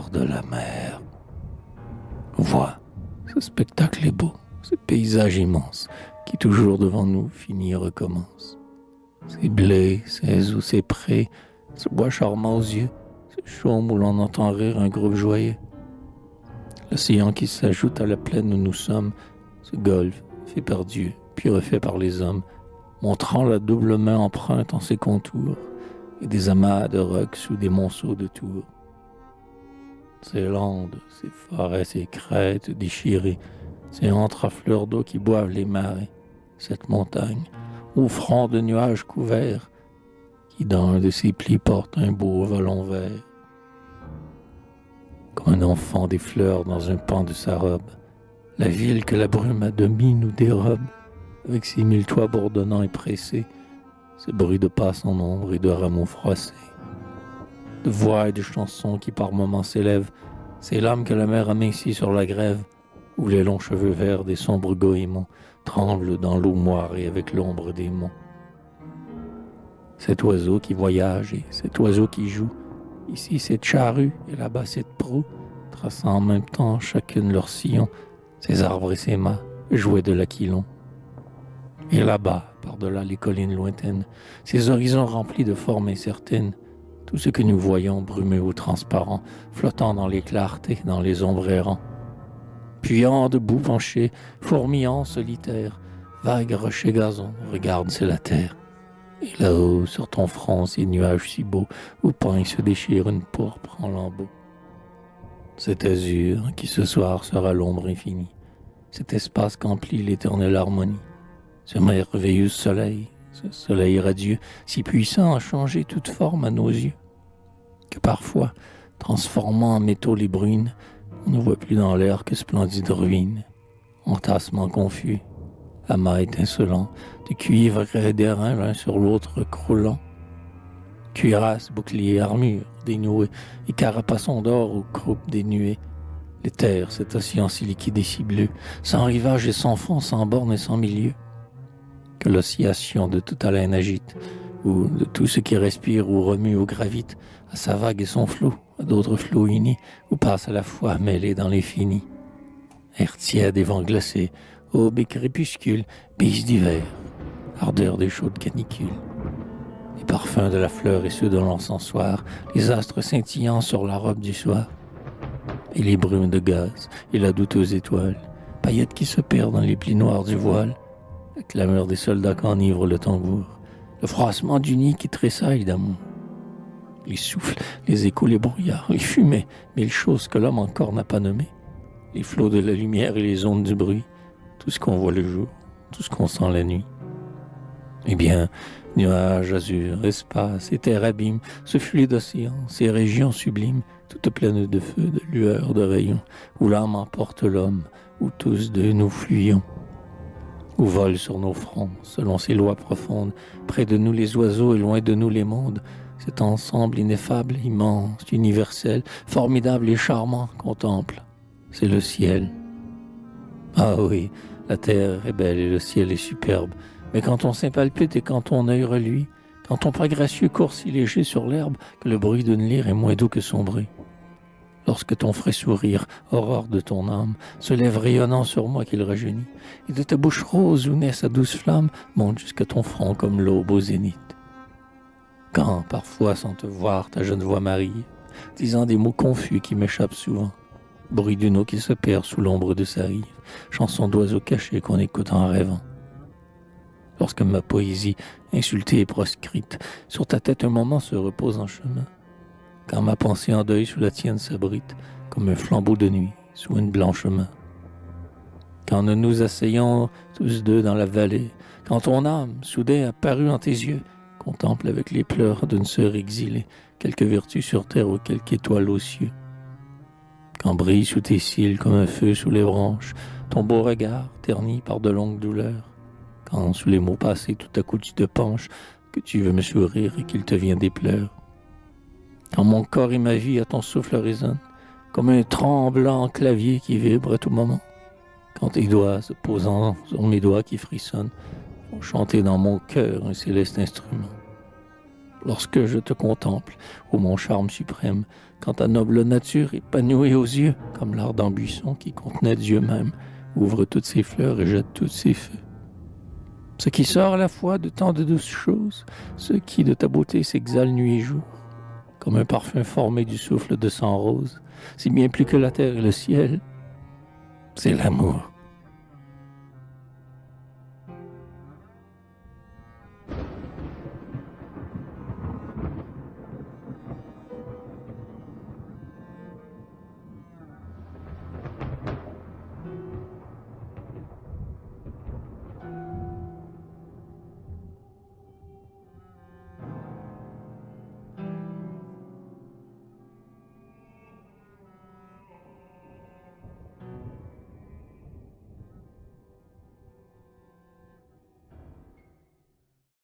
bord de la mer. Vois, ce spectacle est beau, ce paysage immense qui toujours devant nous finit et recommence. Ces blés, ces eaux, ces prés, ce bois charmant aux yeux, ce chaume où l'on entend rire un groupe joyeux. L'océan qui s'ajoute à la plaine où nous sommes, ce golfe fait par Dieu, puis refait par les hommes, montrant la double main empreinte en ses contours, et des amas de rocs sous des monceaux de tours. Ces landes, ces forêts, ces crêtes déchirées, ces antres à fleurs d'eau qui boivent les marais, cette montagne, au front de nuages couverts, qui dans un de ses plis porte un beau volon vert. Comme un enfant des fleurs dans un pan de sa robe, la ville que la brume à demi nous dérobe, avec ses mille toits bourdonnants et pressés, ce bruit de pas sans nombre et de rameaux froissés, de voix et de chansons qui par moments s'élèvent, ces lames que la mer amincit sur la grève, où les longs cheveux verts des sombres goémons tremblent dans l'eau moirée avec l'ombre des monts. Cet oiseau qui voyage et cet oiseau qui joue, ici cette charrue et là-bas cette proue, traçant en même temps chacune leur sillon, ces arbres et ces mâts, jouets de l'aquilon. Et là-bas, par-delà les collines lointaines, ces horizons remplis de formes incertaines, tout ce que nous voyons brumeux ou transparent, flottant dans les clartés, dans les ombres errants. Puyant debout penché, fourmillant solitaire, vague rocher gazon, regarde c'est la terre. Et là-haut, sur ton front, ces nuages si beaux, où peint se déchire une pourpre en lambeaux. Cet azur qui ce soir sera l'ombre infinie, cet espace qu'emplit l'éternelle harmonie, ce merveilleux soleil, ce soleil radieux, si puissant à changer toute forme à nos yeux, que parfois, transformant en métaux les bruines, on ne voit plus dans l'air que splendides ruines, entassement confus, amas étincelant, de cuivre et d'airain l'un sur l'autre croulant, cuirasse, bouclier, armure, dénoués, et carapaçons d'or aux croupes dénuées, les terres, cet océan si liquide et si bleu, sans rivage et sans fond, sans borne et sans milieu, que l'oscillation de toute haleine agite, ou de tout ce qui respire ou remue ou gravite, à sa vague et son flot, à d'autres flots unis, ou passe à la fois mêlés dans l'infini. Air tiède et vent glacé, aube et crépuscule, bise d'hiver, ardeur des chaudes canicules. Les parfums de la fleur et ceux de l'encensoir, les astres scintillants sur la robe du soir, et les brumes de gaz et la douteuse étoile, paillettes qui se perdent dans les plis noirs du voile, la clameur des soldats qu'enivre le tambour, le froissement du nid qui tressaille d'amour. Les souffles, les échos, les brouillards, les fumées, mille choses que l'homme encore n'a pas nommées, les flots de la lumière et les ondes du bruit, tout ce qu'on voit le jour, tout ce qu'on sent la nuit. Eh bien, nuages, azur, espace et terre abîme, ce fluide d'océan, ces régions sublimes, toutes pleines de feu, de lueurs, de rayons, où l'âme emporte l'homme, où tous deux nous fuyons. Où volent sur nos fronts, selon ces lois profondes, près de nous les oiseaux et loin de nous les mondes, cet ensemble ineffable, immense, universel, formidable et charmant, contemple, c'est le ciel. Ah oui, la terre est belle et le ciel est superbe, mais quand on s'impalpite et quand ton œil reluit, quand ton pas gracieux court si léger sur l'herbe que le bruit d'une lyre est moins doux que son bruit. Lorsque ton frais sourire, aurore de ton âme, se lève rayonnant sur moi qu'il rajeunit, et de ta bouche rose où naît sa douce flamme monte jusqu'à ton front comme l'aube au zénith. Quand, parfois, sans te voir, ta jeune voix m'arrive, disant des mots confus qui m'échappent souvent, bruit d'une eau qui se perd sous l'ombre de sa rive, chanson d'oiseaux cachés qu'on écoute en rêvant. Lorsque ma poésie, insultée et proscrite, sur ta tête un moment se repose en chemin, quand ma pensée en deuil sous la tienne s'abrite, comme un flambeau de nuit sous une blanche main. Quand nous nous asseyons tous deux dans la vallée, quand ton âme, soudain apparue en tes yeux, contemple avec les pleurs d'une sœur exilée quelque vertu sur terre ou quelque étoile aux cieux. Quand brille sous tes cils comme un feu sous les branches, ton beau regard terni par de longues douleurs, quand sous les mots passés tout à coup tu te penches, que tu veux me sourire et qu'il te vient des pleurs. Quand mon corps et ma vie à ton souffle résonnent, comme un tremblant clavier qui vibre à tout moment. Quand tes doigts se posant sur mes doigts qui frissonnent, font chanter dans mon cœur un céleste instrument. lorsque je te contemple, ô mon charme suprême, quand ta noble nature épanouie aux yeux, comme l'ardent buisson qui contenait Dieu même, ouvre toutes ses fleurs et jette tous ses feux. Ce qui sort à la fois de tant de douces choses, ce qui de ta beauté s'exhale nuit et jour, comme un parfum formé du souffle de sang rose, c'est bien plus que la terre et le ciel, c'est l'amour.